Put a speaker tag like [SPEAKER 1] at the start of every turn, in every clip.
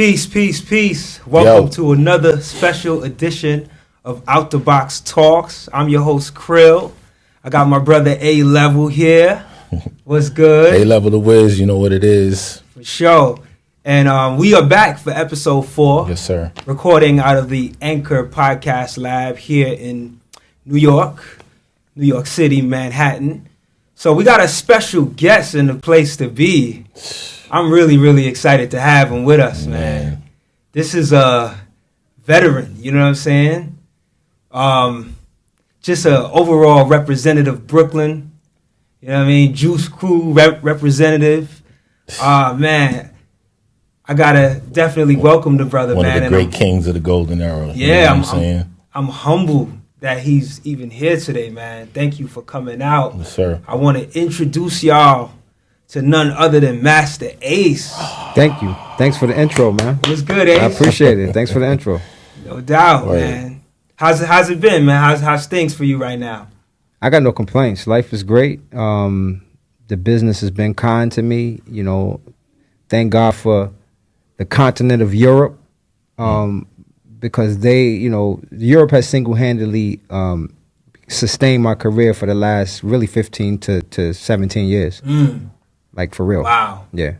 [SPEAKER 1] Peace, peace, peace. Welcome to another special edition of Out the Box Talks. I'm your host, Cril. I got my brother A-Level here. What's good?
[SPEAKER 2] A-Level the Wiz, you know what it is.
[SPEAKER 1] For sure. And we are back for episode 4.
[SPEAKER 2] Yes, sir.
[SPEAKER 1] Recording out of the Anchor Podcast Lab here in New York City, Manhattan. So we got a special guest in the place to be. I'm really, really excited to have him with us, man. This is a veteran, you know what I'm saying? Just a overall representative Brooklyn, you know what I mean? Juice Crew representative. Man, I gotta definitely welcome the brother,
[SPEAKER 2] One
[SPEAKER 1] man.
[SPEAKER 2] of the great kings of the golden era.
[SPEAKER 1] Yeah,
[SPEAKER 2] you know what I'm saying?
[SPEAKER 1] I'm humbled that he's even here today, man. Thank you for coming out.
[SPEAKER 2] Yes, sir.
[SPEAKER 1] I want to introduce y'all to none other than Masta Ace.
[SPEAKER 3] Thank you. Thanks for the intro, man.
[SPEAKER 1] What's good, Ace?
[SPEAKER 3] I appreciate it. Thanks for the intro.
[SPEAKER 1] No doubt,
[SPEAKER 2] Right.
[SPEAKER 1] man. How's it been, man? How's things for you right now?
[SPEAKER 3] I got no complaints. Life is great. The business has been kind to me. You know, thank God for the continent of Europe, because Europe has single-handedly sustained my career for the last really 15 to 17 years. Like, for real.
[SPEAKER 1] Wow.
[SPEAKER 3] Yeah.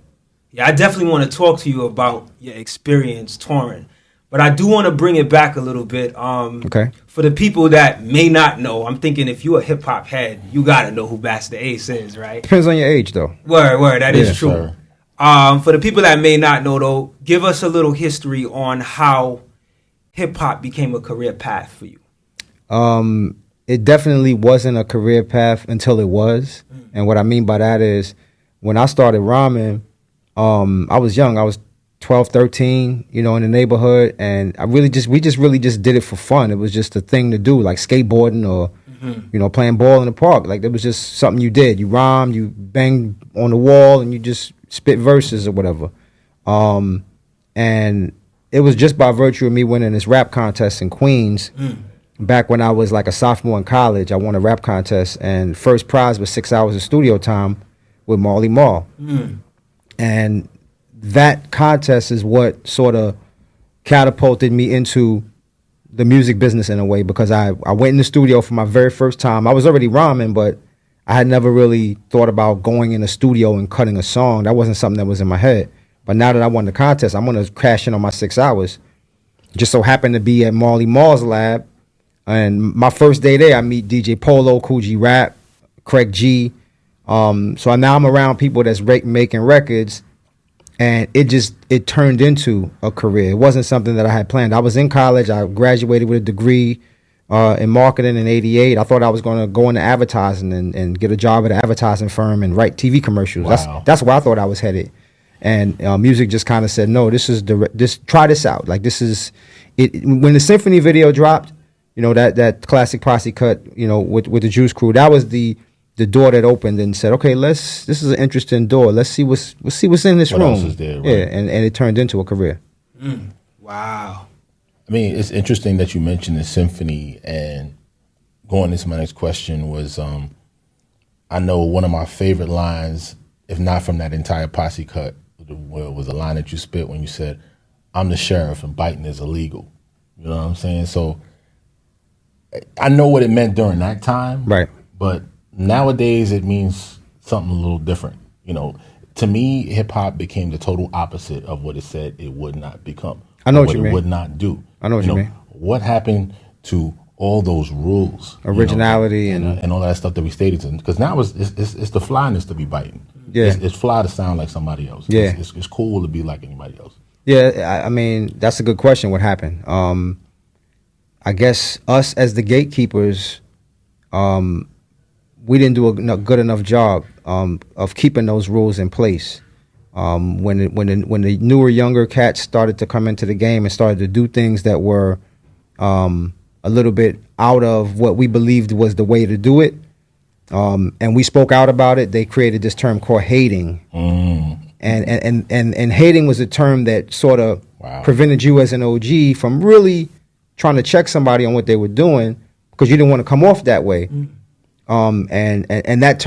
[SPEAKER 1] Yeah, I definitely want to talk to you about your experience touring. But I do want to bring it back a little bit.
[SPEAKER 3] Okay.
[SPEAKER 1] For the people that may not know, I'm thinking if you're a hip-hop head, you got to know who Masta Ace is, right?
[SPEAKER 3] Depends on your age, though.
[SPEAKER 1] Word, that is
[SPEAKER 2] Yeah,
[SPEAKER 1] true.
[SPEAKER 2] sir.
[SPEAKER 1] For the people that may not know, though, give us a little history on how hip-hop became a career path for you.
[SPEAKER 3] It definitely wasn't a career path until it was. And what I mean by that is when I started rhyming, I was young. I was 12, 13, in the neighborhood. And we just really did it for fun. It was just a thing to do, like skateboarding or, playing ball in the park. Like, it was just something you did. You rhymed, you banged on the wall, and you just spit verses or whatever. And it was just by virtue of me winning this rap contest in Queens. Back when I was like a sophomore in college, I won a rap contest, and first prize was 6 hours of studio time with Marley Marl. And that contest is what sort of catapulted me into the music business in a way, because I went in the studio for my very first time. I was already rhyming, but I had never really thought about going in the studio and cutting a song. That wasn't something that was in my head. But now that I won the contest, I'm going to crash in on my 6 hours. Just so happened to be at Marley Marl's lab. And my first day there, I meet DJ Polo, Cool G Rap, Craig G. So now I'm around people that's making records, and it turned into a career. It wasn't something that I had planned. I was in college. I graduated with a degree in marketing in '88. I thought I was going to go into advertising and get a job at an advertising firm and write TV commercials.
[SPEAKER 2] Wow.
[SPEAKER 3] That's where I thought I was headed. And music just kind of said, no, try this out. Like, this is it. When the Symphony video dropped, that classic posse cut, with the Juice Crew, that was the door that opened and said, okay, this is an interesting door. Let's see what's in this room.
[SPEAKER 2] What else is there, right?
[SPEAKER 3] Yeah, and it turned into a career.
[SPEAKER 1] Wow.
[SPEAKER 2] I mean, it's interesting that you mentioned the symphony, and going into my next question was, I know one of my favorite lines, if not from that entire posse cut, was a line that you spit when you said, "I'm the sheriff and biting is illegal." You know what I'm saying? So I know what it meant during that time,
[SPEAKER 3] Right.
[SPEAKER 2] But nowadays it means something a little different. To me, hip hop became the total opposite of what it said it would not become.
[SPEAKER 3] I know what
[SPEAKER 2] what
[SPEAKER 3] you
[SPEAKER 2] it
[SPEAKER 3] mean.
[SPEAKER 2] would not do.
[SPEAKER 3] I know what you mean.
[SPEAKER 2] What happened to all those rules,
[SPEAKER 3] Originality
[SPEAKER 2] and all that stuff that we stated? Because now it's the flyness to be biting.
[SPEAKER 3] Yeah.
[SPEAKER 2] It's fly to sound like somebody else.
[SPEAKER 3] Yeah.
[SPEAKER 2] It's cool to be like anybody else.
[SPEAKER 3] Yeah, I mean, that's a good question. What happened? I guess us as the gatekeepers, we didn't do a good enough job of keeping those rules in place. When the newer, younger cats started to come into the game and started to do things that were a little bit out of what we believed was the way to do it, and we spoke out about it, they created this term called hating. And hating was a term that sort of prevented you as an OG from really trying to check somebody on what they were doing, because you didn't want to come off that way. And that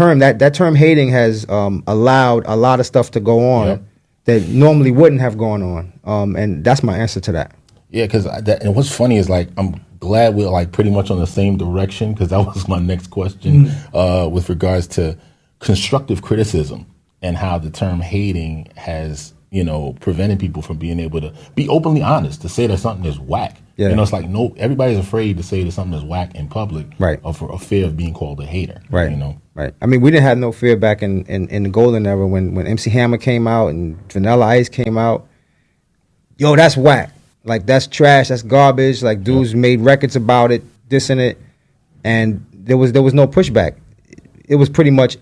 [SPEAKER 3] term hating has allowed a lot of stuff to go on that normally wouldn't have gone on. And that's my answer to that.
[SPEAKER 2] Yeah, because and what's funny is like I'm glad we're like pretty much on the same direction, because that was my next question with regards to constructive criticism and how the term hating has, you know, prevented people from being able to be openly honest, to say that something is whack.
[SPEAKER 3] Yeah.
[SPEAKER 2] You know, it's like everybody's afraid to say that something is whack in public,
[SPEAKER 3] right?
[SPEAKER 2] Or for a fear of being called a hater,
[SPEAKER 3] right?
[SPEAKER 2] You know,
[SPEAKER 3] right. I mean, we didn't have no fear back in the golden era when MC Hammer came out and Vanilla Ice came out. Yo, that's whack. Like, that's trash. That's garbage. Like, dudes made records about it, dissing it, and there was no pushback. It was pretty much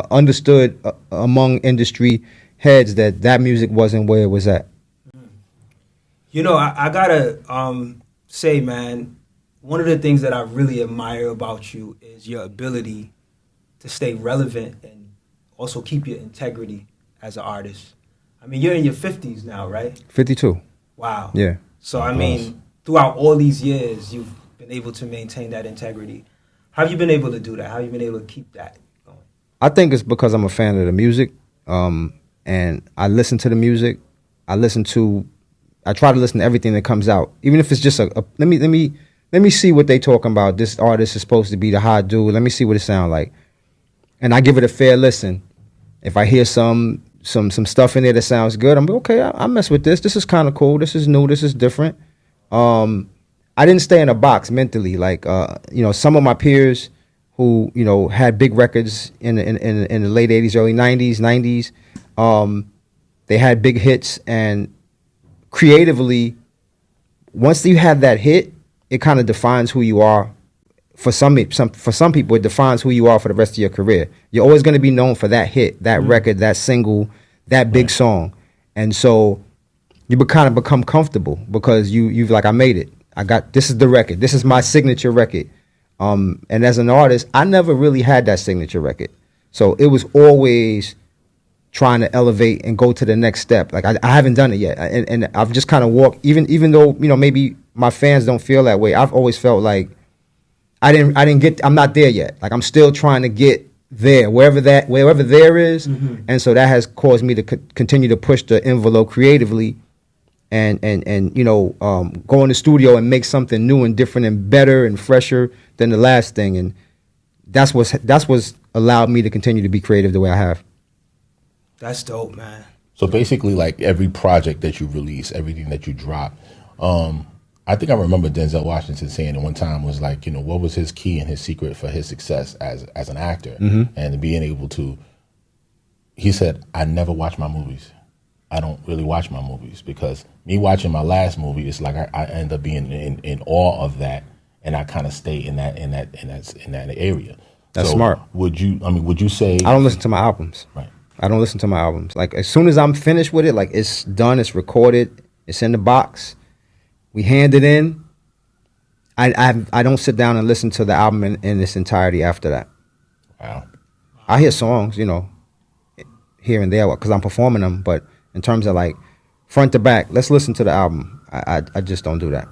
[SPEAKER 3] understood among industry heads that music wasn't where it was at.
[SPEAKER 1] You know, I gotta say, man, one of the things that I really admire about you is your ability to stay relevant and also keep your integrity as an artist. I mean, you're in your 50s now, right?
[SPEAKER 3] 52.
[SPEAKER 1] Wow.
[SPEAKER 3] Yeah.
[SPEAKER 1] So, I mean, throughout all these years, you've been able to maintain that integrity. How have you been able to do that? How have you been able to keep that going?
[SPEAKER 3] I think it's because I'm a fan of the music, and I listen to the music. I try to listen to everything that comes out, even if it's just let me see what they talking about. This artist is supposed to be the hot dude. Let me see what it sounds like, and I give it a fair listen. If I hear some stuff in there that sounds good, I'm like, okay, I mess with this. This is kind of cool. This is new. This is different. I didn't stay in a box mentally. Like, you know, some of my peers who, you know, had big records in the late 80s, early 90s, they had big hits, and creatively, once you have that hit, it kind of defines who you are. For some people, it defines who you are for the rest of your career. You're always going to be known for that hit, that record, that single, that big song. And so you kind of become comfortable because you've like, I made it. This is the record. This is my signature record. And as an artist, I never really had that signature record. So it was always trying to elevate and go to the next step. Like, I haven't done it yet. And I've just kind of walked, even though, you know, maybe my fans don't feel that way. I've always felt like I'm not there yet. Like, I'm still trying to get there, wherever there is. Mm-hmm. And so that has caused me to continue to push the envelope creatively and you know, go in the studio and make something new and different and better and fresher than the last thing. And that's what's allowed me to continue to be creative the way I have.
[SPEAKER 1] That's dope, man.
[SPEAKER 2] So basically, like, every project that you release, everything that you drop, I think I remember Denzel Washington saying at one time was like, you know, what was his key and his secret for his success as an actor, and being able to, he said, I never watch my movies. I don't really watch my movies because me watching my last movie, it's like I end up being in awe of that, and I kind of stay in that area.
[SPEAKER 3] That's smart.
[SPEAKER 2] Would you say?
[SPEAKER 3] I don't listen to my albums.
[SPEAKER 2] Right.
[SPEAKER 3] I don't listen to my albums. Like, as soon as I'm finished with it, like, it's done, it's recorded, it's in the box, we hand it in, I don't sit down and listen to the album in its entirety after that.
[SPEAKER 2] Wow.
[SPEAKER 3] I hear songs, you know, here and there because I'm performing them, but in terms of, like, front to back, let's listen to the album, I just don't do that.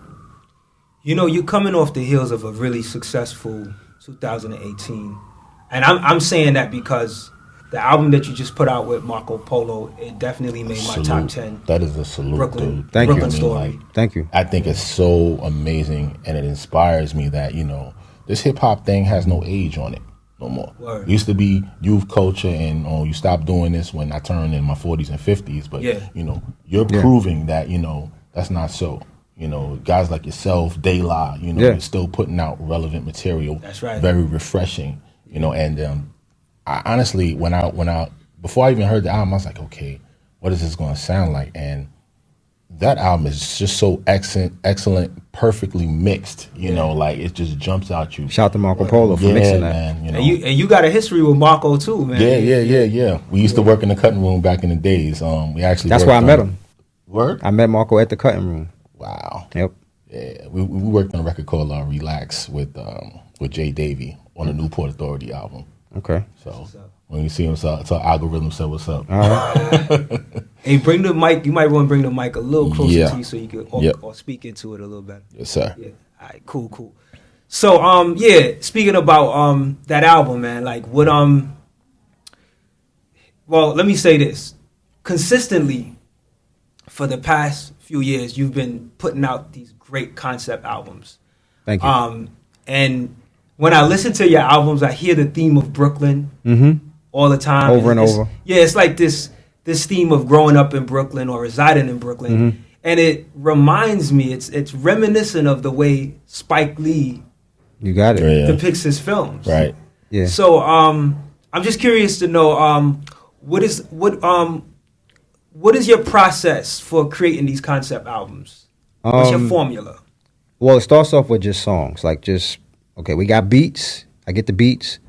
[SPEAKER 1] You know, you're coming off the heels of a really successful 2018, and I'm saying that because the album that you just put out with Marco Polo, it definitely made my top 10.
[SPEAKER 2] That is a salute, dude.
[SPEAKER 3] Thank
[SPEAKER 1] Brooklyn
[SPEAKER 3] you.
[SPEAKER 1] Story.
[SPEAKER 2] Like,
[SPEAKER 3] Thank you.
[SPEAKER 2] I think it's so amazing, and it inspires me that, you know, this hip-hop thing has no age on it no more.
[SPEAKER 1] Word.
[SPEAKER 2] It used to be youth culture, and you stopped doing this when I turned in my 40s and 50s, but, you know, you're proving that, you know, that's not so. You know, guys like yourself, De La, you know, you're still putting out relevant material.
[SPEAKER 1] That's right.
[SPEAKER 2] Very refreshing, you know, and I honestly, when I before I even heard the album, I was like, okay, what is this going to sound like? And that album is just so excellent, perfectly mixed. You know, like, it just jumps out you.
[SPEAKER 3] Shout out to Marco Polo for mixing that.
[SPEAKER 2] Man, you know.
[SPEAKER 1] And you got a history with Marco too, man.
[SPEAKER 2] Yeah. We used to work in the cutting room back in the days. We actually
[SPEAKER 3] that's where I met him.
[SPEAKER 2] Word?
[SPEAKER 3] I met Marco at the cutting room.
[SPEAKER 2] Wow.
[SPEAKER 3] Yep.
[SPEAKER 2] Yeah, we worked on a record called Relax with Jay Davey on the Newport Authority album.
[SPEAKER 3] Okay.
[SPEAKER 2] So when you see him, so Algorithm said, "What's up?"
[SPEAKER 3] All right.
[SPEAKER 1] Hey, bring the mic. You might want to bring the mic a little closer to you so you can or speak into it a little better.
[SPEAKER 2] Yes, sir.
[SPEAKER 1] Yeah. All right. Cool. So, speaking about that album, man, like, what well, let me say this. consistently for the past few years, you've been putting out these great concept albums.
[SPEAKER 3] Thank you.
[SPEAKER 1] And when I listen to your albums, I hear the theme of Brooklyn all the time.
[SPEAKER 3] Over and over.
[SPEAKER 1] Yeah, it's like this theme of growing up in Brooklyn or residing in Brooklyn. And it reminds me, it's reminiscent of the way Spike Lee
[SPEAKER 3] You got it.
[SPEAKER 1] depicts his films.
[SPEAKER 2] Right.
[SPEAKER 3] Yeah.
[SPEAKER 1] So I'm just curious to know what is your process for creating these concept albums? What's your formula?
[SPEAKER 3] Well, it starts off with just songs. Like okay, we got beats. I get the beats.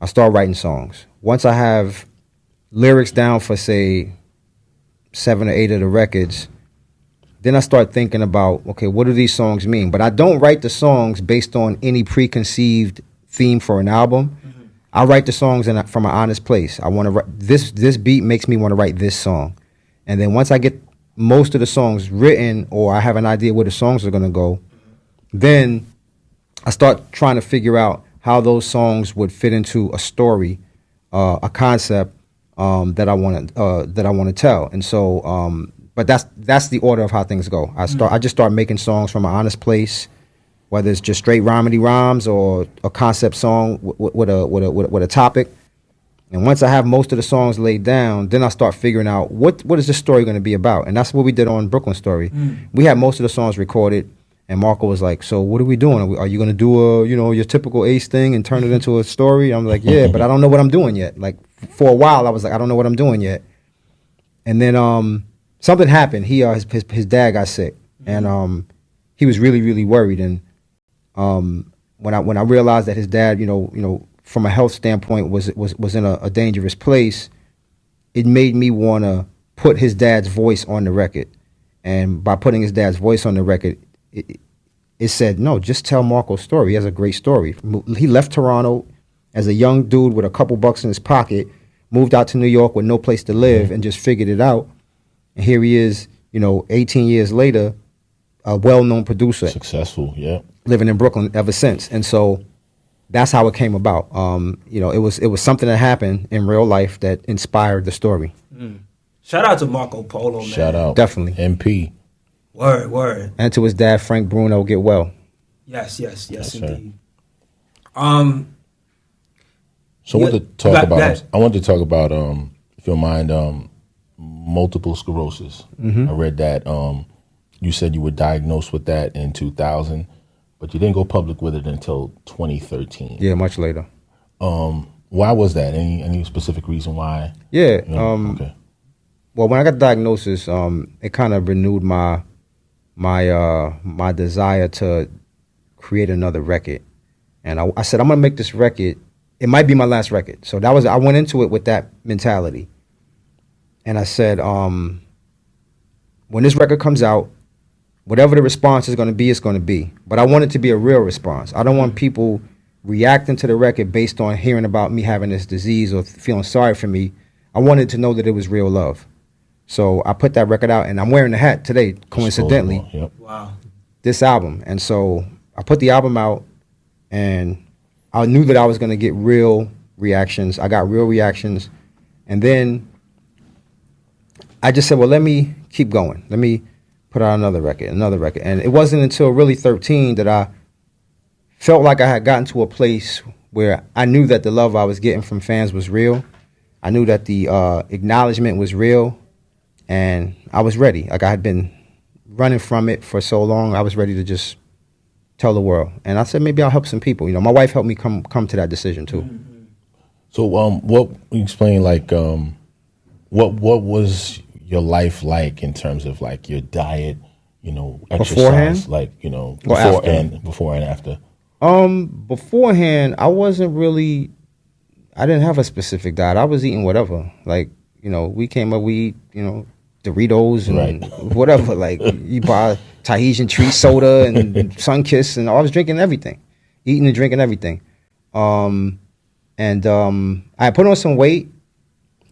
[SPEAKER 3] I start writing songs. Once I have lyrics down for, say, 7 or 8 of the records, then I start thinking about, okay, what do these songs mean? But I don't write the songs based on any preconceived theme for an album. I write the songs from an honest place. I want to write this beat makes me want to write this song. And then once I get most of the songs written, or I have an idea where the songs are going to go, then I start trying to figure out how those songs would fit into a story, a concept that I want to tell. And so, but that's the order of how things go. I just start making songs from an honest place, whether it's just straight rhymedy rhymes or a concept song with a topic. And once I have most of the songs laid down, then I start figuring out what is this story going to be about. And that's what we did on Brooklyn Story. We had most of the songs recorded, and Marco was like, "So what are we doing? Are you going to do your typical Ace thing and turn it into a story?" I'm like, "Yeah, but I don't know what I'm doing yet." Like for a while, I was like, "I don't know what I'm doing yet." And then something happened. His dad got sick, and he was really, really worried. And when I realized that his dad, from a health standpoint, was in a dangerous place, it made me want to put his dad's voice on the record. And by putting his dad's voice on the record, it said, no, just tell Marco's story. He has a great story. He left Toronto as a young dude with a couple bucks in his pocket, moved out to New York with no place to live, and just figured it out. And here he is, 18 years later, a well-known producer.
[SPEAKER 2] Successful, yeah.
[SPEAKER 3] Living in Brooklyn ever since. And so that's how it came about. It was something that happened in real life that inspired the story.
[SPEAKER 1] Shout out to Marco Polo, man.
[SPEAKER 2] Shout out.
[SPEAKER 3] Definitely.
[SPEAKER 2] MP.
[SPEAKER 1] Word.
[SPEAKER 3] And to his dad, Frank Bruno, get well.
[SPEAKER 1] Yes,
[SPEAKER 2] That's
[SPEAKER 1] indeed.
[SPEAKER 2] Right. So I wanted to talk about, if you don't mind, multiple sclerosis. I read that you said you were diagnosed with that in 2000, but you didn't go public with it until 2013.
[SPEAKER 3] Yeah, much later.
[SPEAKER 2] Why was that? Any specific reason why?
[SPEAKER 3] Yeah.
[SPEAKER 2] Okay.
[SPEAKER 3] Well, when I got the diagnosis, it kind of renewed my desire to create another record. And I said, I'm going to make this record. It might be my last record. So I went into it with that mentality. And I said, when this record comes out, whatever the response is going to be, it's going to be. But I want it to be a real response. I don't want people reacting to the record based on hearing about me having this disease or feeling sorry for me. I wanted to know that it was real love. So I put that record out, and I'm wearing the hat today, coincidentally.
[SPEAKER 2] Yep.
[SPEAKER 1] Wow.
[SPEAKER 3] This album. And so I put the album out, and I knew that I was going to get real reactions. I got real reactions. And then I just said, well, let me keep going. Let me put out another record. And it wasn't until really 13 that I felt like I had gotten to a place where I knew that the love I was getting from fans was real. I knew that the acknowledgement was real. And I was ready. Like I had been running from it for so long. I was ready to just tell the world. And I said, maybe I'll help some people. My wife helped me come to that decision too.
[SPEAKER 2] So what you explain, like, what was your life like in terms of like your diet, exercise,
[SPEAKER 3] beforehand?
[SPEAKER 2] like, before and after?
[SPEAKER 3] Beforehand, I wasn't really, I didn't have a specific diet. I was eating whatever. Like, we came up, we eat, Doritos and whatever. Like, you buy Tahitian tree soda and Sunkiss, and I was drinking everything, eating and drinking everything. I put on some weight,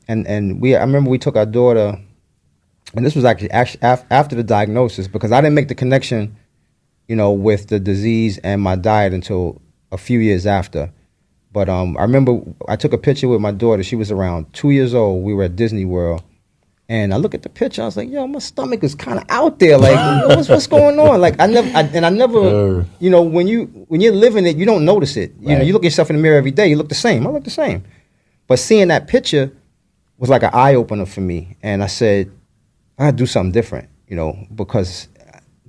[SPEAKER 3] and I remember we took our daughter, and this was actually after the diagnosis, because I didn't make the connection, with the disease and my diet until a few years after. But I remember I took a picture with my daughter. She was around 2 years old. We were at Disney World, And I look at the picture, I was like, yo, my stomach is kind of out there. Like, what's going on? Like, I never, you know, when you're living it, you don't notice it. You know, you look at yourself in the mirror every day, you look the same. I look the same. But seeing that picture was like an eye opener for me. And I said, I gotta do something different, you know, because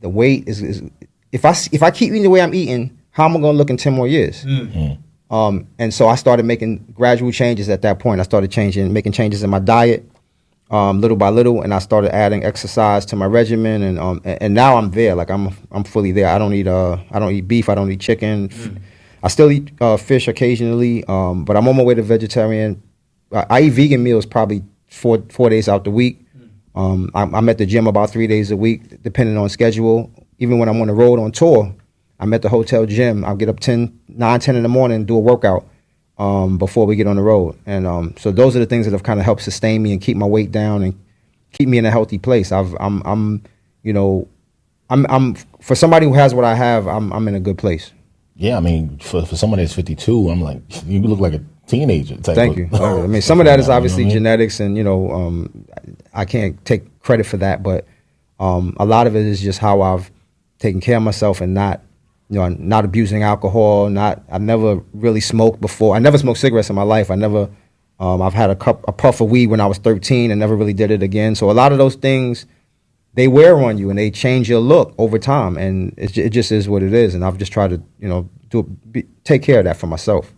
[SPEAKER 3] the weight is if I keep eating the way I'm eating, how am I gonna look in 10 more years? And so I started making gradual changes at that point. I started making changes in my diet. Little by little, and I started adding exercise to my regimen, and now I'm there. Like I'm fully there. I don't eat beef. I don't eat chicken. I still eat fish occasionally, but I'm on my way to vegetarian. I eat vegan meals probably 4 days out the week. I'm at the gym about 3 days a week, depending on schedule. Even when I'm on the road on tour, I'm at the hotel gym. I'll get up 9, 10 in the morning and do a workout before we get on the road. And so those are the things that have kind of helped sustain me and keep my weight down and keep me in a healthy place. I'm for somebody who has what I have, I'm in a good place.
[SPEAKER 2] Yeah, I mean, for somebody that's 52, I'm like, you look like a teenager.
[SPEAKER 3] Thank you. I mean, some of that is obviously genetics, and you know, I can't take credit for that, but a lot of it is just how I've taken care of myself and not abusing alcohol. I never really smoked before. I never smoked cigarettes in my life. I've had a puff of weed when I was 13 and never really did it again. So a lot of those things, they wear on you and they change your look over time, and it just is what it is. And I've just tried to take care of that for myself.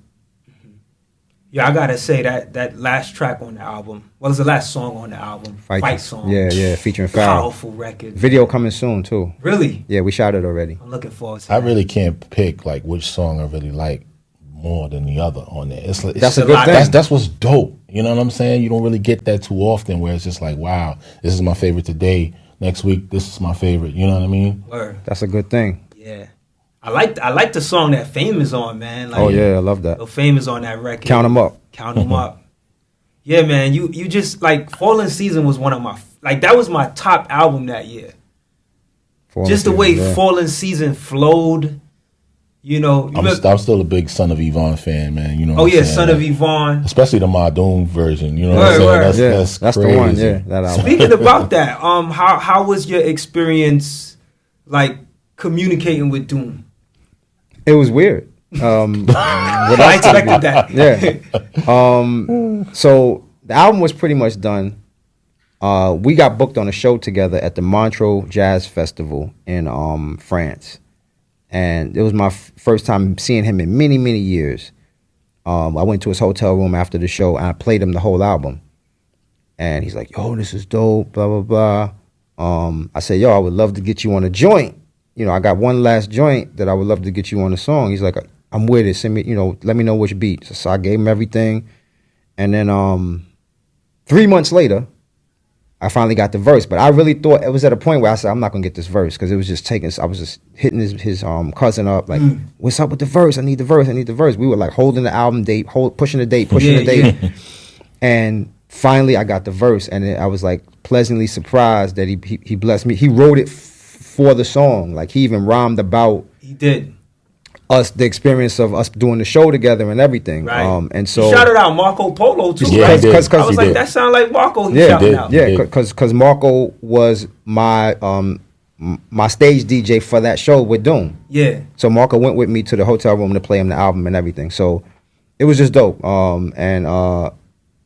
[SPEAKER 1] Yeah, I gotta say that last track on the album, well, it's the last song on the album, Fight Song.
[SPEAKER 3] Yeah, featuring Farrah.
[SPEAKER 1] Powerful record.
[SPEAKER 3] Video coming soon too.
[SPEAKER 1] Really?
[SPEAKER 3] Yeah, we shot it already.
[SPEAKER 1] I'm looking forward to it.
[SPEAKER 2] I really can't pick like which song I really like more than the other on there. It's
[SPEAKER 3] that's a good thing.
[SPEAKER 2] That's what's dope. You know what I'm saying? You don't really get that too often, where it's just like, wow, this is my favorite today. Next week, this is my favorite. You know what I mean?
[SPEAKER 1] Word.
[SPEAKER 3] That's a good thing.
[SPEAKER 1] Yeah. I like the song that Fame is on, man. Like,
[SPEAKER 3] oh yeah, I love that.
[SPEAKER 1] Fame is on that record.
[SPEAKER 3] Count 'em up.
[SPEAKER 1] Count 'em up. Yeah, man. You just like Fallen Season was one of my that was my top album that year. Just the way Fallen Season flowed. You know,
[SPEAKER 2] I'm still a big Son of Yvonne fan, man. You know.
[SPEAKER 1] Oh yeah, Son of Yvonne,
[SPEAKER 2] especially the Madoon version. You know what I'm saying? That's
[SPEAKER 3] crazy. The one. Yeah, that album.
[SPEAKER 1] Speaking about that, how was your experience like communicating with Doom?
[SPEAKER 3] It was weird.
[SPEAKER 1] I expected that.
[SPEAKER 3] Yeah. So the album was pretty much done. We got booked on a show together at the Montreux Jazz Festival in France. And it was my first time seeing him in many, many years. I went to his hotel room after the show and I played him the whole album. And he's like, yo, this is dope, blah, blah, blah. I said, yo, I would love to get you on a joint. You know, I got one last joint that I would love to get you on a song. He's like, I'm with it. Send me, let me know which beat. So I gave him everything. And then 3 months later, I finally got the verse. But I really thought it was at a point where I said, I'm not going to get this verse. Because it was just I was just hitting his cousin up. Like, what's up with the verse? I need the verse. I need the verse. We were like holding the album date, pushing the date.
[SPEAKER 1] Yeah.
[SPEAKER 3] And finally I got the verse. And I was like pleasantly surprised that he blessed me. He wrote it for the song. Like he even rhymed about the experience of us doing the show together and everything.
[SPEAKER 1] Right.
[SPEAKER 3] And so
[SPEAKER 1] you shouted out Marco Polo too,
[SPEAKER 2] yeah,
[SPEAKER 1] right?
[SPEAKER 2] Because
[SPEAKER 1] I was like, that sounded like Marco.
[SPEAKER 3] Out. Yeah, because Marco was my my stage DJ for that show with Doom.
[SPEAKER 1] Yeah.
[SPEAKER 3] So Marco went with me to the hotel room to play him the album and everything. So it was just dope.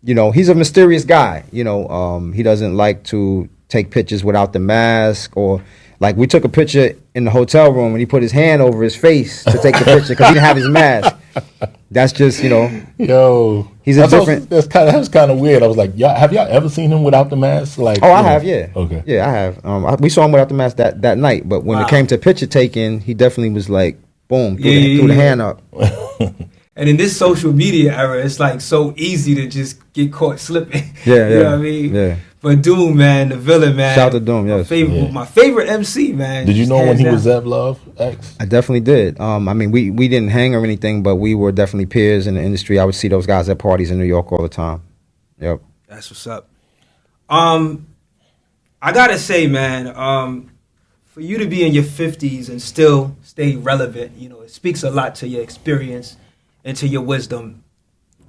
[SPEAKER 3] He's a mysterious guy. He doesn't like to take pictures without the mask, or like we took a picture in the hotel room and he put his hand over his face to take the picture because he didn't have his mask. That's just,
[SPEAKER 2] Yo,
[SPEAKER 3] he's a different.
[SPEAKER 2] That's kind of weird. I was like, have y'all ever seen him without the mask? Like,
[SPEAKER 3] I have, yeah.
[SPEAKER 2] Okay,
[SPEAKER 3] yeah, I have. We saw him without the mask that night, but when it came to picture taking, he definitely was like, boom, threw the hand up.
[SPEAKER 1] And in this social media era, it's like so easy to just get caught slipping.
[SPEAKER 3] Yeah,
[SPEAKER 1] you know what I mean?
[SPEAKER 3] Yeah.
[SPEAKER 1] But Doom, man, the villain, man.
[SPEAKER 3] Shout out to Doom, yes.
[SPEAKER 1] My favorite MC, man.
[SPEAKER 2] Did you know when he was Zev Love X?
[SPEAKER 3] I definitely did. I mean, we didn't hang or anything, but we were definitely peers in the industry. I would see those guys at parties in New York all the time. Yep.
[SPEAKER 1] That's what's up. I gotta say, man, for you to be in your 50s and still stay relevant, it speaks a lot to your experience and to your wisdom.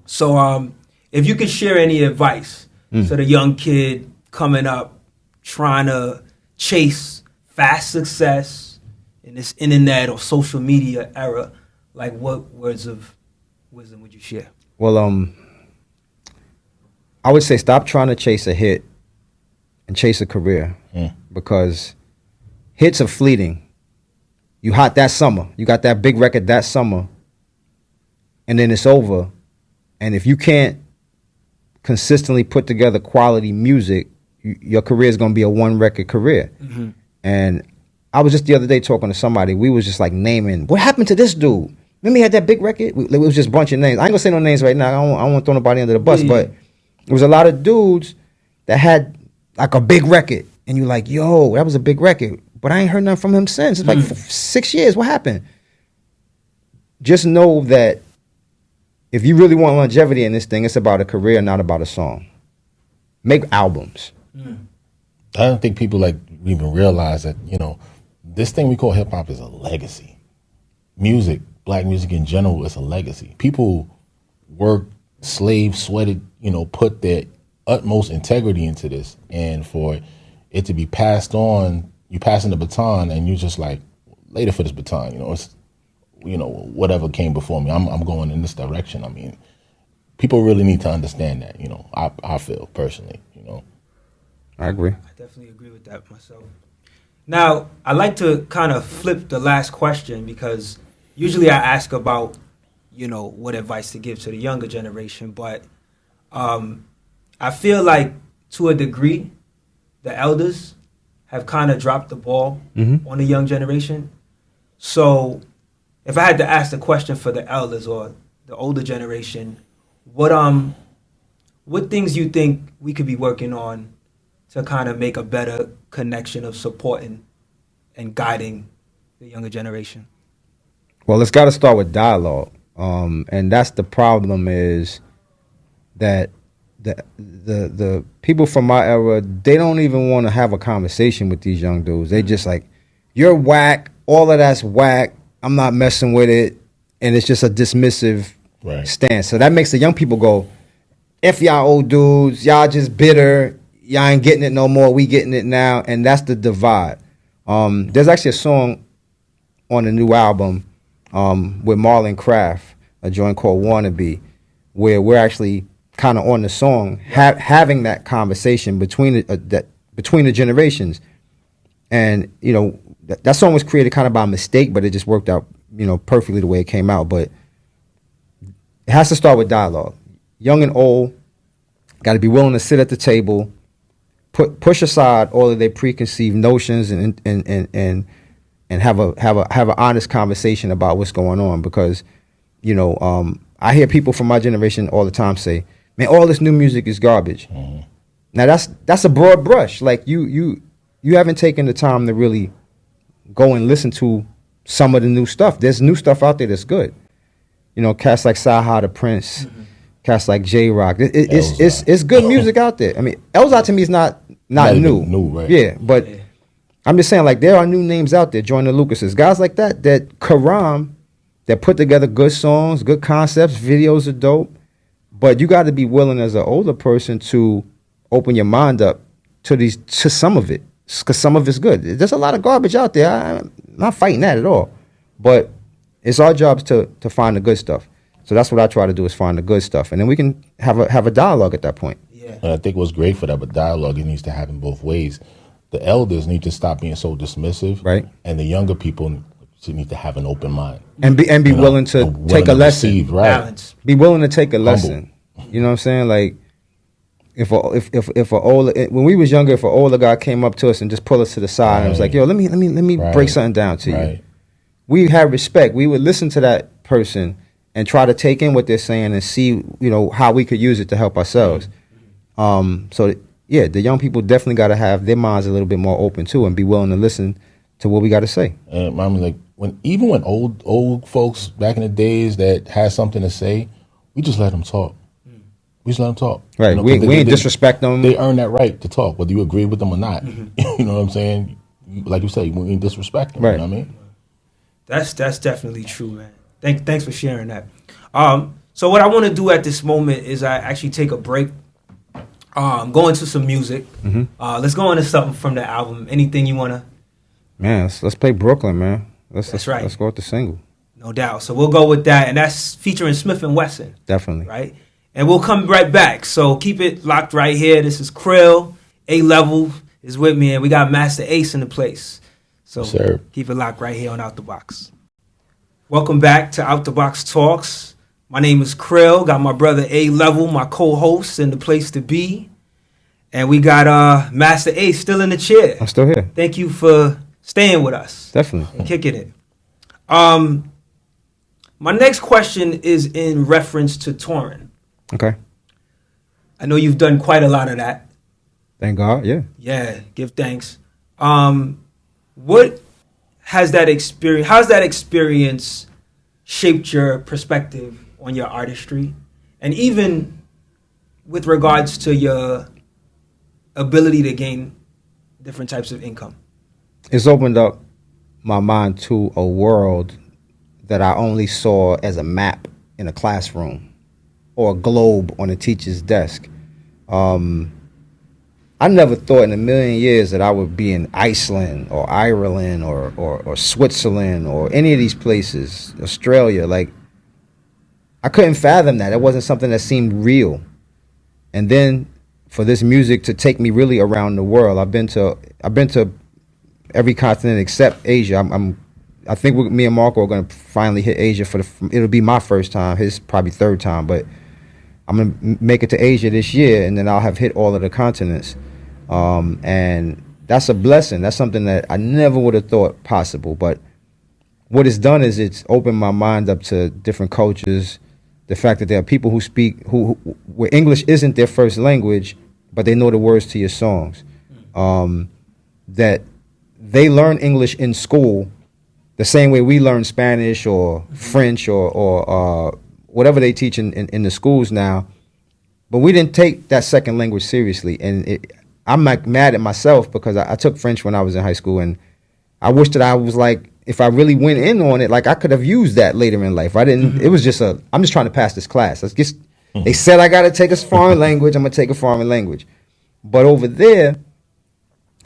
[SPEAKER 1] So if you could share any advice to the young kid coming up, trying to chase fast success in this internet or social media era, like what words of wisdom would you share?
[SPEAKER 3] Well, I would say stop trying to chase a hit and chase a career, because hits are fleeting. You hot that summer, you got that big record that summer, and then it's over. And if you can't consistently put together quality music, your career is going to be a one-record career. Mm-hmm. And I was just the other day talking to somebody. We was just like naming, what happened to this dude? Remember he had that big record? It was just a bunch of names. I ain't going to say no names right now. I don't want to throw nobody under the bus, but it was a lot of dudes that had like a big record. And you're like, yo, that was a big record. But I ain't heard nothing from him since. It's like 6 years. What happened? Just know that if you really want longevity in this thing, it's about a career, not about a song. Make albums.
[SPEAKER 2] I don't think people even realize that, this thing we call hip hop is a legacy. Music, black music in general, is a legacy. People worked, slaved, sweated, put their utmost integrity into this. And for it to be passed on, you passing the baton and you just like, later for this baton, it's, whatever came before me, I'm going in this direction. I mean, people really need to understand that, I feel personally,
[SPEAKER 3] I agree.
[SPEAKER 1] I definitely agree with that myself. Now, I like to kind of flip the last question, because usually I ask about, what advice to give to the younger generation. But I feel like to a degree, the elders have kind of dropped the ball on the young generation. So if I had to ask the question for the elders or the older generation, what things you think we could be working on to kind of make a better connection of supporting and guiding the younger generation?
[SPEAKER 3] Well, it's got to start with dialogue. And that's the problem, is that the people from my era, they don't even want to have a conversation with these young dudes. They just like, you're whack, all of that's whack, I'm not messing with it. And it's just a dismissive stance. So that makes the young people go, F y'all old dudes, y'all just bitter, y'all ain't getting it no more, we getting it now. And that's the divide. There's actually a song on the new album with Marlon Craft, a joint called Wannabe, where we're actually kind of on the song having that conversation between the generations. And that song was created kind of by mistake, but it just worked out perfectly the way it came out. But it has to start with dialogue. Young and old got to be willing to sit at the table, push aside all of their preconceived notions, and have an honest conversation about what's going on. Because I hear people from my generation all the time say, man, all this new music is garbage. Mm-hmm. Now that's a broad brush. Like you haven't taken the time to really go and listen to some of the new stuff. There's new stuff out there that's good. Cats like Saha the Prince, cats like J-Rock. It's good music out there. I mean, Elzai to me is not new.
[SPEAKER 2] New, right?
[SPEAKER 3] Yeah, but I'm just saying, like, there are new names out there. Joyner Lucases, guys like that Karam, that put together good songs, good concepts, videos are dope. But you got to be willing as an older person to open your mind up to some of it, because some of it's good. There's a lot of garbage out there. I'm not fighting that at all. But it's our jobs to find the good stuff. So that's what I try to do, is find the good stuff. And then we can have a dialogue at that point.
[SPEAKER 1] Yeah.
[SPEAKER 2] And I think what's great for that, but dialogue, it needs to happen both ways. The elders need to stop being so dismissive.
[SPEAKER 3] Right.
[SPEAKER 2] And the younger people need to have an open mind.
[SPEAKER 3] And be willing to take a lesson.
[SPEAKER 2] Receive, right.
[SPEAKER 1] Balance.
[SPEAKER 3] Be willing to take a lesson. You know what I'm saying? Like, when we was younger, if an older guy came up to us and just pulled us to the side and was like, yo, let me break something down to you. We had respect. We would listen to that person and try to take in what they're saying and see, how we could use it to help ourselves. So the young people definitely got to have their minds a little bit more open too, and be willing to listen to what we got to say.
[SPEAKER 2] And I mean, like, when old folks back in the days that had something to say, we just let them talk. We just let them talk.
[SPEAKER 3] Right. We ain't disrespect them.
[SPEAKER 2] They earn that right to talk, whether you agree with them or not. You know what I'm saying? Like you say, we ain't disrespect them.
[SPEAKER 3] Right.
[SPEAKER 2] You know what I mean?
[SPEAKER 1] That's definitely true, man. Thanks for sharing that. So what I want to do at this moment is I actually take a break go into some music. Let's go into something from the album. Anything you wanna?
[SPEAKER 3] Man, let's play Brooklyn, man.
[SPEAKER 1] That's right.
[SPEAKER 3] Let's go with the single.
[SPEAKER 1] No doubt. So we'll go with that, and that's featuring Smith and Wesson.
[SPEAKER 3] Definitely.
[SPEAKER 1] Right, and we'll come right back. So keep it locked right here. This is Cril. A-Level is with me, and we got Masta Ace in the place. So keep it locked right here on Out the Box. Welcome back to Out the Box Talks. My name is Cril. Got my brother A-Level, my co-host, in the place to be. And we got Masta Ace still in the chair.
[SPEAKER 3] I'm still here.
[SPEAKER 1] Thank you for staying with us.
[SPEAKER 3] Definitely.
[SPEAKER 1] And kicking it. My next question is in reference to touring.
[SPEAKER 3] Okay.
[SPEAKER 1] I know you've done quite a lot of that.
[SPEAKER 3] Thank God, yeah.
[SPEAKER 1] Yeah, give thanks. What has that experience, how's that experience shaped your perspective on your artistry? And even with regards to your ability to gain different types of income?
[SPEAKER 3] It's opened up my mind to a world that I only saw as a map in a classroom or a globe on a teacher's desk. I never thought in a million years that I would be in Iceland or Ireland or Switzerland or any of these places, Australia. Like, I couldn't fathom that. It wasn't something that seemed real. And then for this music to take me really around the world, I've been to every continent except Asia. I think me and Marco are going to finally hit Asia it'll be my first time, his probably third time, but I'm going to make it to Asia this year, and then I'll have hit all of the continents. And that's a blessing. That's something that I never would have thought possible. But what it's done is it's opened my mind up to different cultures. The fact that there are people who speak, where English isn't their first language, but they know the words to your songs. That they learn English in school the same way we learn Spanish or French or whatever they teach in the schools now. But we didn't take that second language seriously. And I'm like mad at myself because I took French when I was in high school, and I wish that I was like, if I really went in on it, like I could have used that later in life. I didn't. It was just I'm just trying to pass this class. They said I got to take a foreign language. I'm gonna take a foreign language. But over there,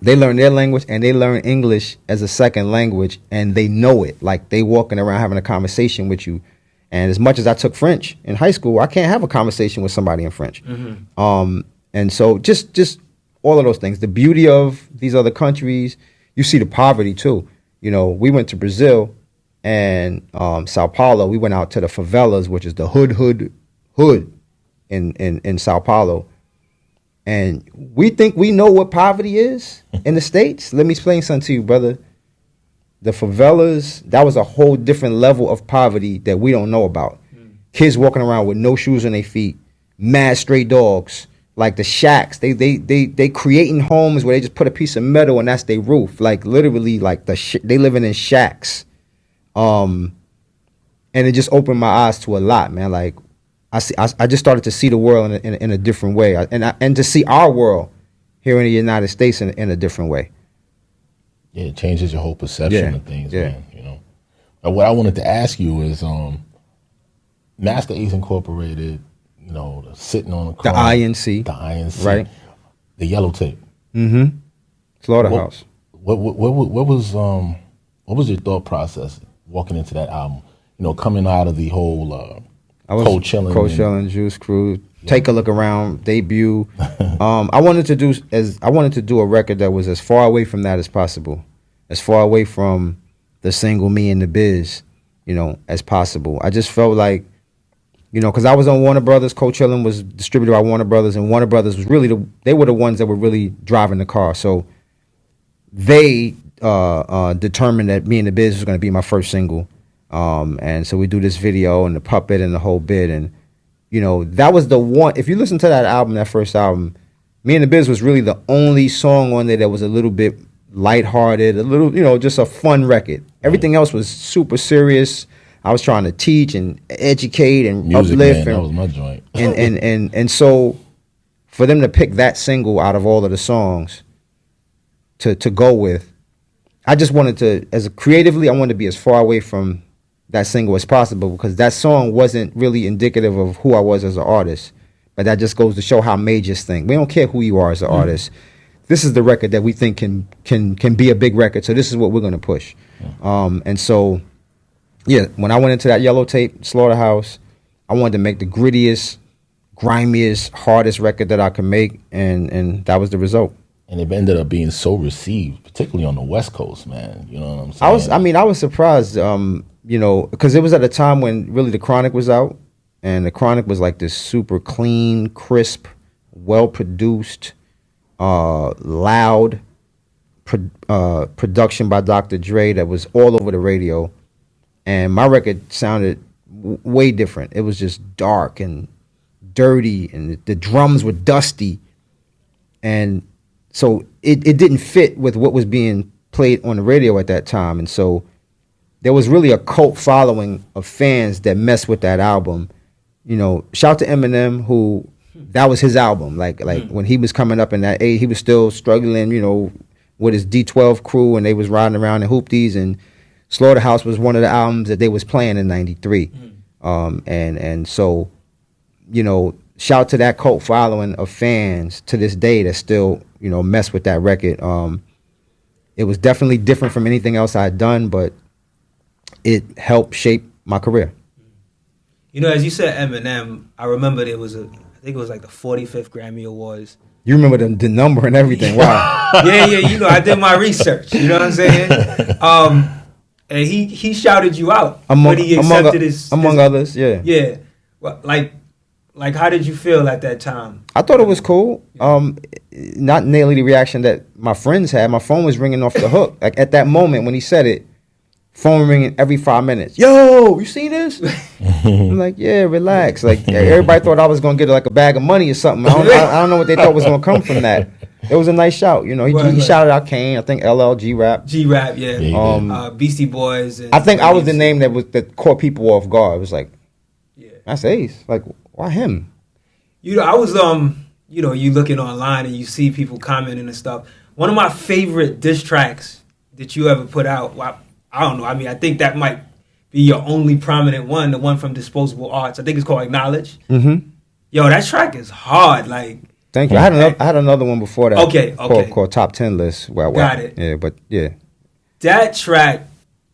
[SPEAKER 3] they learn their language and they learn English as a second language, and they know it. Like, they walking around having a conversation with you. And as much as I took French in high school, I can't have a conversation with somebody in French. And so just all of those things. The beauty of these other countries, you see the poverty too. You know, we went to Brazil and Sao Paulo. We went out to the favelas, which is the hood in Sao Paulo. And we think we know what poverty is in the States. Let me explain something to you, brother. The favelas, that was a whole different level of poverty that we don't know about. Kids walking around with no shoes on their feet, mad stray dogs, like the shacks. They creating homes where they just put a piece of metal and that's their roof. Like, literally, like they living in shacks. And it just opened my eyes to a lot, man. Like, I just started to see the world in a different way, and to see our world here in the United States in a different way.
[SPEAKER 2] Yeah, it changes your whole perception of things, man. You know, what I wanted to ask you is, Masta Ace Incorporated, you know, sitting on the INC,
[SPEAKER 3] right?
[SPEAKER 2] The yellow tape,
[SPEAKER 3] Slaughterhouse.
[SPEAKER 2] What was your thought process walking into that album? You know, coming out of the whole Cold Chillin',
[SPEAKER 3] Juice Crew, Take a Look Around, debut. I wanted to do a record that was as far away from that as possible, as far away from the single Me and the Biz, you know, as possible. I just felt like, you know, because I was on Warner Brothers. Cold Chillin' was distributed by Warner Brothers, and Warner Brothers was really they were the ones that were really driving the car. So they determined that Me and the Biz was going to be my first single. And so we do this video and the puppet and the whole bit. And, you know, that was the one. If you listen to that album, that first album, Me and the Biz was really the only song on there that was a little bit lighthearted, a little, you know, just a fun record. Everything else was super serious. I was trying to teach and educate and
[SPEAKER 2] music,
[SPEAKER 3] uplift.
[SPEAKER 2] Man, that was my joint.
[SPEAKER 3] And so for them to pick that single out of all of the songs to go with, I just wanted to, creatively, I wanted to be as far away from that single as possible, because that song wasn't really indicative of who I was as an artist. But that just goes to show how majors think. We don't care who you are as an artist. This is the record that we think can be a big record. So this is what we're gonna push. And so, yeah, when I went into that yellow tape, Slaughterhouse, I wanted to make the grittiest, grimiest, hardest record that I could make, and that was the result.
[SPEAKER 2] And it ended up being so received, particularly on the West Coast, man. You know what I'm saying?
[SPEAKER 3] I was surprised, because it was at a time when really the Chronic was out, and the Chronic was like this super clean, crisp, well-produced, loud production by Dr. Dre that was all over the radio. And my record sounded way different. It was just dark and dirty, and the drums were dusty. And so it didn't fit with what was being played on the radio at that time. And so there was really a cult following of fans that messed with that album. Shout to Eminem, who that was his album. Like when he was coming up in that age, he was still struggling, with his D12 crew, and they was riding around in hoopties, and Slaughterhouse was one of the albums that they was playing in '93. And so, shout to that cult following of fans to this day that still, mess with that record. It was definitely different from anything else I had done, but it helped shape my career.
[SPEAKER 1] As you said Eminem, I remember I think it was like the 45th Grammy Awards.
[SPEAKER 3] You remember the number and everything. Wow.
[SPEAKER 1] Yeah, I did my research. You know what I'm saying? And he shouted you out when he accepted
[SPEAKER 3] among others, yeah.
[SPEAKER 1] Yeah. Well, like how did you feel at that time?
[SPEAKER 3] I thought it was cool. Not nearly the reaction that my friends had. My phone was ringing off the hook. Like at that moment when he said it, phone ringing every 5 minutes. Yo, you seen this? I'm like, yeah, relax. Like everybody thought I was gonna get like a bag of money or something. I don't know what they thought was gonna come from that. It was a nice shout, He shouted out Kane. I think LL, G-Rap.
[SPEAKER 1] G-Rap, yeah. Beastie Boys. And
[SPEAKER 3] I think I was the name that caught people off guard. It was like, that's Ace. Like, why him?
[SPEAKER 1] I was you looking online and you see people commenting and stuff. One of my favorite diss tracks that you ever put out. I don't know. I mean, I think that might be your only prominent one, the one from Disposable Arts. I think it's called Acknowledge.
[SPEAKER 3] Mm-hmm.
[SPEAKER 1] Yo, that track is hard. Like,
[SPEAKER 3] thank you. I had another one before that.
[SPEAKER 1] Okay.
[SPEAKER 3] Called Top 10 List.
[SPEAKER 1] Got it.
[SPEAKER 3] Yeah, but yeah.
[SPEAKER 1] That track,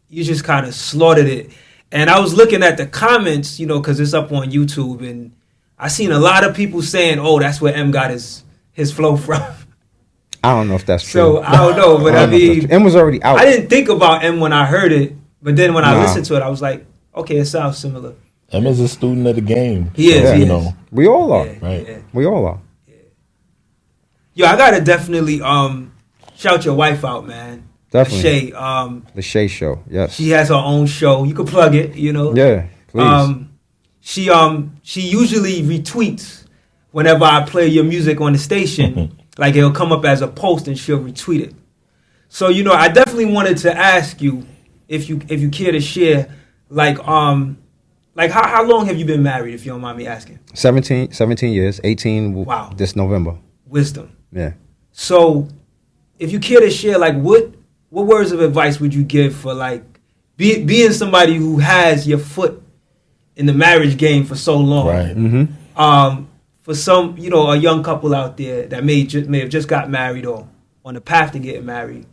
[SPEAKER 1] you just kind of slaughtered it. And I was looking at the comments, because it's up on YouTube, and I seen a lot of people saying, "Oh, that's where M got his flow from."
[SPEAKER 3] I don't know if that's true.
[SPEAKER 1] So I don't know, but I mean,
[SPEAKER 3] M was already out.
[SPEAKER 1] I didn't think about M when I heard it, but then when I listened to it, I was like, okay, it sounds similar.
[SPEAKER 2] M is a student of the game.
[SPEAKER 1] He is.
[SPEAKER 3] We all are,
[SPEAKER 2] right?
[SPEAKER 1] Yeah.
[SPEAKER 3] We all are.
[SPEAKER 1] Yeah. Yo, I gotta definitely shout your wife out, man.
[SPEAKER 3] Definitely.
[SPEAKER 1] Lachey,
[SPEAKER 3] the Shay Show. Yes.
[SPEAKER 1] She has her own show. You can plug it.
[SPEAKER 3] Yeah, please.
[SPEAKER 1] She usually retweets whenever I play your music on the station. Like it'll come up as a post and she'll retweet it. So I definitely wanted to ask you if you care to share like how long have you been married, if you don't mind me asking?
[SPEAKER 3] 17 years, 18
[SPEAKER 1] Wow.
[SPEAKER 3] This November.
[SPEAKER 1] Wisdom.
[SPEAKER 3] Yeah.
[SPEAKER 1] So if you care to share, like what words of advice would you give for like being somebody who has your foot in the marriage game for so long?
[SPEAKER 2] Right.
[SPEAKER 3] Mm-hmm.
[SPEAKER 1] For some, a young couple out there that may have just got married or on the path to getting married,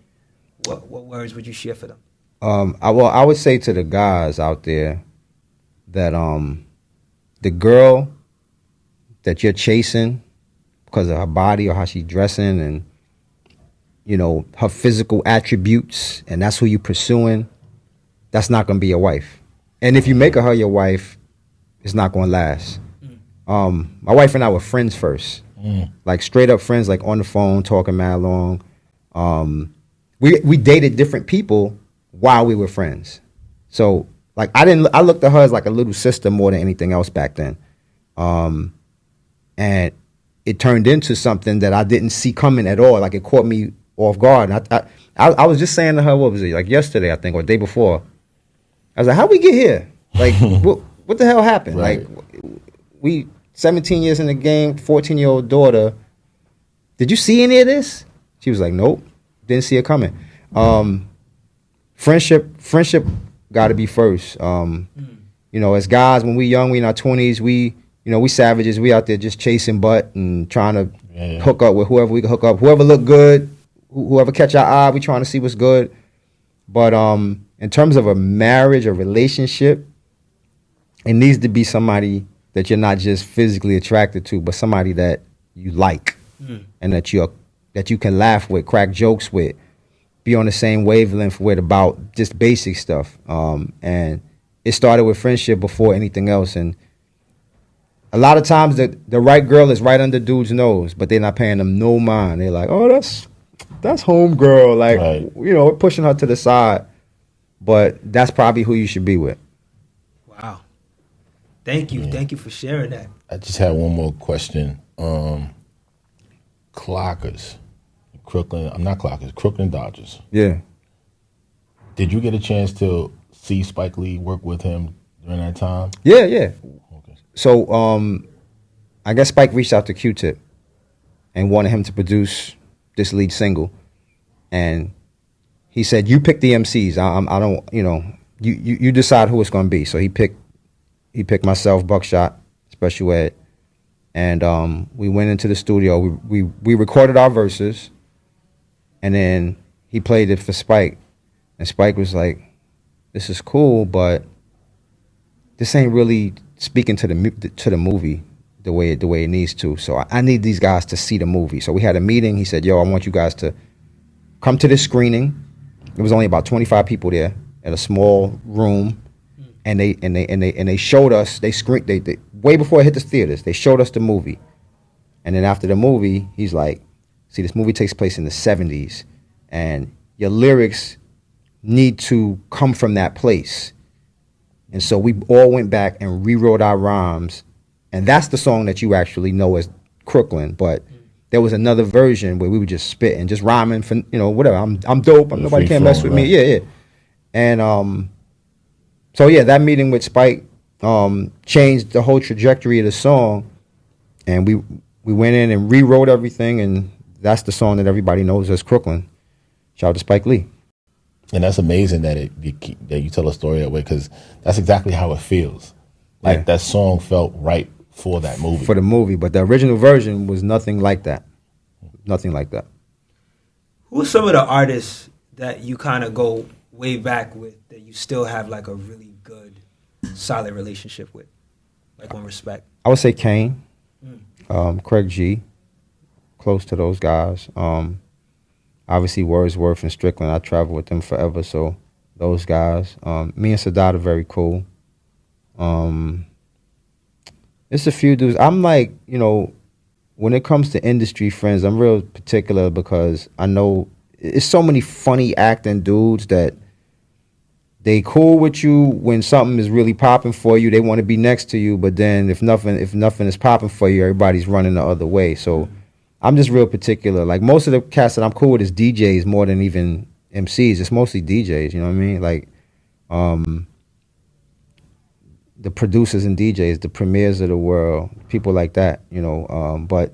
[SPEAKER 1] what words would you share for them?
[SPEAKER 3] I would say to the guys out there that the girl that you're chasing because of her body or how she's dressing and her physical attributes, and that's who you're pursuing, that's not going to be your wife. And if you make her your wife, it's not going to last. My wife and I were friends first, like straight up friends, like on the phone, talking mad long. We dated different people while we were friends. So like I looked at her as like a little sister more than anything else back then. And it turned into something that I didn't see coming at all. Like it caught me off guard. And I was just saying to her, what was it, like yesterday, I think, or the day before. I was like, how'd we get here? Like, what the hell happened?
[SPEAKER 2] Right.
[SPEAKER 3] Like, we 17 years in the game, 14-year-old daughter. Did you see any of this? She was like, nope, didn't see it coming. Friendship got to be first. As guys, when we young, we in our 20s, we we savages. We out there just chasing butt and trying to hook up with whoever we can hook up. Whoever look good, whoever catch our eye, we trying to see what's good. But in terms of a marriage, a relationship, it needs to be somebody that you're not just physically attracted to, but somebody that you like and that you can laugh with, crack jokes with, be on the same wavelength with about just basic stuff. And it started with friendship before anything else. And a lot of times the right girl is right under dude's nose, but they're not paying them no mind. They're like, oh, that's home girl. Like, we're pushing her to the side. But that's probably who you should be with.
[SPEAKER 1] Wow. Thank you. Thank you for sharing that.
[SPEAKER 2] I just had one more question. Clockers. Crooklyn Dodgers.
[SPEAKER 3] Yeah.
[SPEAKER 2] Did you get a chance to see Spike Lee work with him during that time?
[SPEAKER 3] Yeah.
[SPEAKER 2] Okay.
[SPEAKER 3] So I guess Spike reached out to Q-Tip and wanted him to produce this lead single. And he said, you pick the MCs. I don't, you decide who it's going to be. So he picked myself, Buckshot, Special Ed. And we went into the studio. We recorded our verses. And then he played it for Spike. And Spike was like, this is cool, but this ain't really speaking to the movie the way it needs to. So I need these guys to see the movie. So we had a meeting. He said, yo, I want you guys to come to this screening. There was only about 25 people there at a small room. And they showed us, they way before it hit the theaters, they showed us the movie. And then after the movie, he's like, see, this movie takes place in the 70s, and your lyrics need to come from that place. And so we all went back and rewrote our rhymes, and that's the song that you actually know as Crooklyn. But there was another version where we would just spit and just rhyming for, whatever. I'm dope. Nobody can't mess with me. Yeah. And so yeah, that meeting with Spike changed the whole trajectory of the song, and we went in and rewrote everything, and that's the song that everybody knows as Crooklyn. Shout out to Spike Lee.
[SPEAKER 2] And that's amazing that you tell a story that way, because that's exactly how it feels. Like that song felt right for that movie.
[SPEAKER 3] For the movie, but the original version was nothing like that. Nothing like that.
[SPEAKER 1] Who are some of the artists that you kind of go way back with that you still have like a really good, solid relationship with, like on respect?
[SPEAKER 3] I would say Kane, Craig G, close to those guys. Obviously Wordsworth and Strickland, I travel with them forever, so those guys. Me and Sadat are very cool. It's a few dudes. I'm like, when it comes to industry friends, I'm real particular because I know it's so many funny acting dudes that they cool with you when something is really popping for you. They want to be next to you, but then if nothing is popping for you, everybody's running the other way. So I'm just real particular. Like most of the cast that I'm cool with is DJs more than even MCs. It's mostly DJs. You know what I mean? Like the producers and DJs, the premiers of the world, people like that. But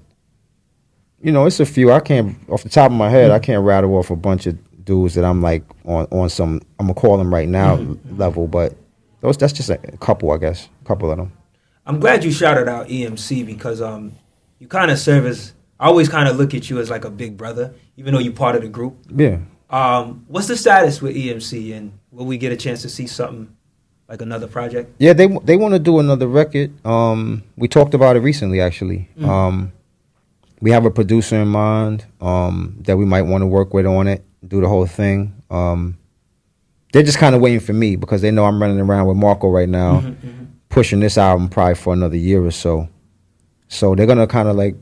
[SPEAKER 3] it's a few. I can't, off the top of my head, I can't rattle off a bunch of dudes that I'm like on some, I'm gonna call them right now level, but that's just a couple, I guess, a couple of them.
[SPEAKER 1] I'm glad you shouted out EMC because you kind of serve as, I always kind of look at you as like a big brother, even though you're part of the group.
[SPEAKER 3] Yeah.
[SPEAKER 1] What's the status with EMC, and will we get a chance to see something like another project?
[SPEAKER 3] Yeah, they want to do another record. We talked about it recently, actually. We have a producer in mind that we might want to work with on it, do the whole thing. They're just kind of waiting for me because they know I'm running around with Marco right now, pushing this album probably for another year or so. So they're going to kind of like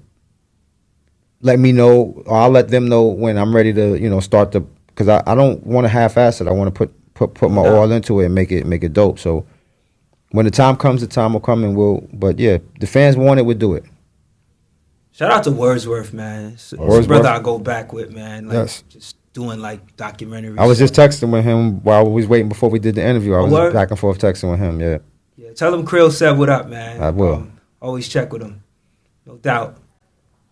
[SPEAKER 3] let me know, or I'll let them know when I'm ready to, start the, because I don't want to half-ass it. I want to put my all into it and make it dope. So when the time comes, the time will come, and but yeah, the fans want it, we'll do it.
[SPEAKER 1] Shout out to Wordsworth, man. It's a brother I go back with, man. Like,
[SPEAKER 3] yes.
[SPEAKER 1] Just doing like documentaries.
[SPEAKER 3] I was just texting with him while we was waiting before we did the interview. I was back and forth texting with him, yeah.
[SPEAKER 1] Yeah, tell him Cril said what up, man.
[SPEAKER 3] I will.
[SPEAKER 1] Always check with him. No doubt.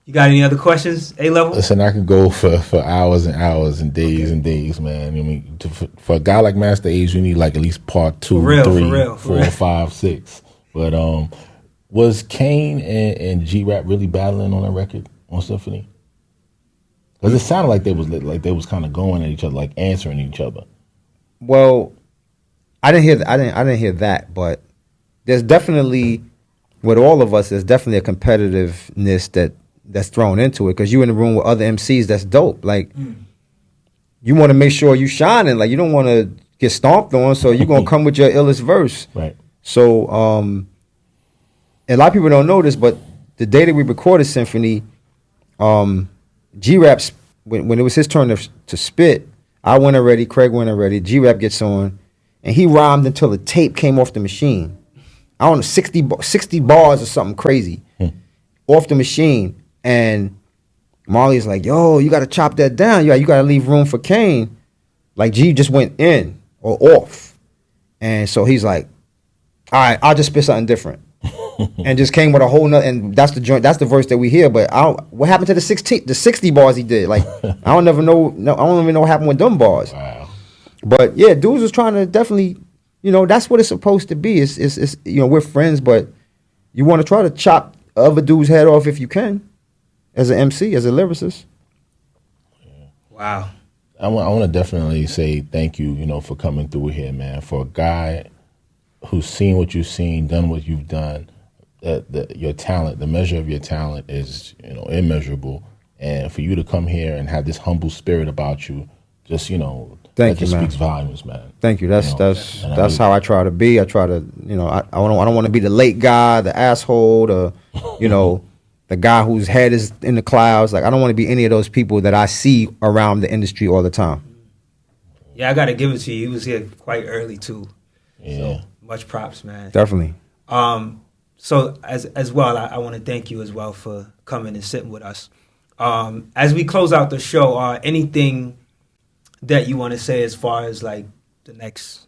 [SPEAKER 1] You got any other questions, A-Level?
[SPEAKER 2] Listen, I could go for hours and hours and days and days, man. I mean, for a guy like Masta Ace, you need like at least part 2, 3, 4, 5, 6. But Was Kane and G-Rap really battling on that record on Symphony? Because it sounded like they was kind of going at each other, like answering each other.
[SPEAKER 3] Well, I didn't hear that, but there's definitely, with all of us, there's definitely a competitiveness that's thrown into it, because you in the room with other MCs that's dope. Like, you want to make sure you shining. Like, you don't want to get stomped on, so you're gonna come with your illest verse.
[SPEAKER 2] Right.
[SPEAKER 3] So, a lot of people don't know this, but the day that we recorded Symphony, G-Rap, when it was his turn to spit, I went already, Craig went already, G-Rap gets on, and he rhymed until the tape came off the machine. I don't know, 60 bars or something crazy off the machine. And Marley's like, yo, you got to chop that down. You got to leave room for Kane. Like, G just went in or off. And so he's like, all right, I'll just spit something different. And just came with a whole nother, and that's the verse that we hear. But what happened to the 60 bars he did? Like, I don't even know what happened with them bars.
[SPEAKER 2] Wow.
[SPEAKER 3] But yeah, dudes was trying to definitely, that's what it's supposed to be. It's we're friends, but you want to try to chop other dude's head off if you can, as an MC, as a lyricist.
[SPEAKER 1] Wow.
[SPEAKER 2] I want to definitely say thank you, for coming through here, man. For a guy who's seen what you've seen, done what you've done. Your talent, the measure of your talent is, immeasurable. And for you to come here and have this humble spirit about you, just,
[SPEAKER 3] Thank you, man.
[SPEAKER 2] Speaks volumes, man.
[SPEAKER 3] Thank you. That's how I try to be. I try to, I don't want to be the late guy, the asshole, the guy whose head is in the clouds. Like, I don't want to be any of those people that I see around the industry all the time.
[SPEAKER 1] Yeah, I got to give it to you. He was here quite early too.
[SPEAKER 2] Yeah.
[SPEAKER 1] So much props, man.
[SPEAKER 3] Definitely.
[SPEAKER 1] So as well, I want to thank you as well for coming and sitting with us. As we close out the show, anything that you want to say as far as like the next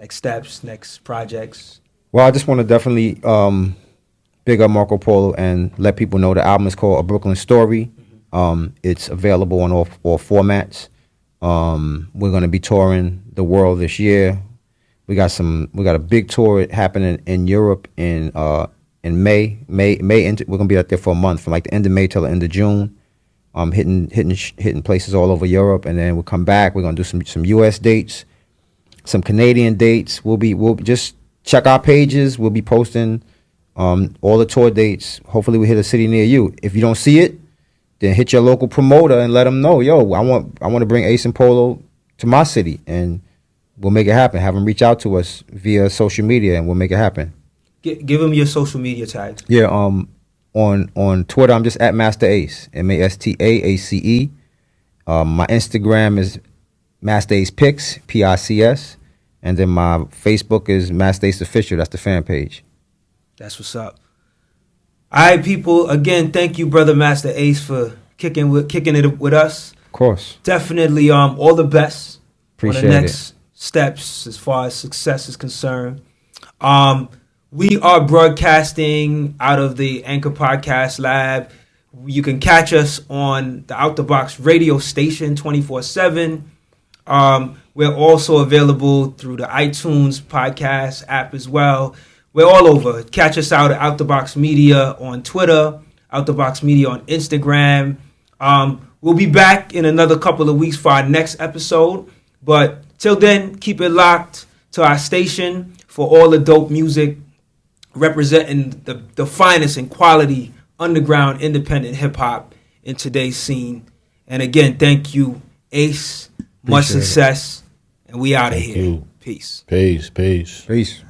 [SPEAKER 1] steps, next projects?
[SPEAKER 3] Well, I just want to definitely big up Marco Polo and let people know the album is called A Brooklyn Story. It's available on all formats. We're going to be touring the world this year. We got a big tour happening in Europe in May. We're gonna be out there for a month, from like the end of May till the end of June. Hitting places all over Europe, and then we'll come back. We're gonna do some U.S. dates, some Canadian dates. We'll just check our pages. We'll be posting all the tour dates. Hopefully, we hit a city near you. If you don't see it, then hit your local promoter and let them know, yo, I want to bring Ace and Polo to my city, and we'll make it happen. Have them reach out to us via social media, and we'll make it happen.
[SPEAKER 1] Give them your social media tags.
[SPEAKER 3] Yeah, on Twitter, I'm just at Masta Ace, MastaAce. My Instagram is Masta Ace Pics, PICS, and then my Facebook is Masta Ace Official. That's the fan page.
[SPEAKER 1] That's what's up. All right, people. Again, thank you, brother Masta Ace, for kicking it with us.
[SPEAKER 3] Of course.
[SPEAKER 1] Definitely. All the best.
[SPEAKER 3] Appreciate
[SPEAKER 1] for the next steps as far as success is concerned. We are broadcasting out of the Anchor Podcast Lab. You can catch us on the Out the Box radio station 24/7. We're also available through the iTunes podcast app as well. We're all over. Catch us out at Out the Box Media on Twitter, Out the Box Media on Instagram. We'll be back in another couple of weeks for our next episode. But till then, keep it locked to our station for all the dope music representing the finest and quality underground independent hip-hop in today's scene. And again, thank you, Ace. Much success. And we out of here.
[SPEAKER 2] You.
[SPEAKER 1] Peace.
[SPEAKER 2] Peace.
[SPEAKER 3] Peace.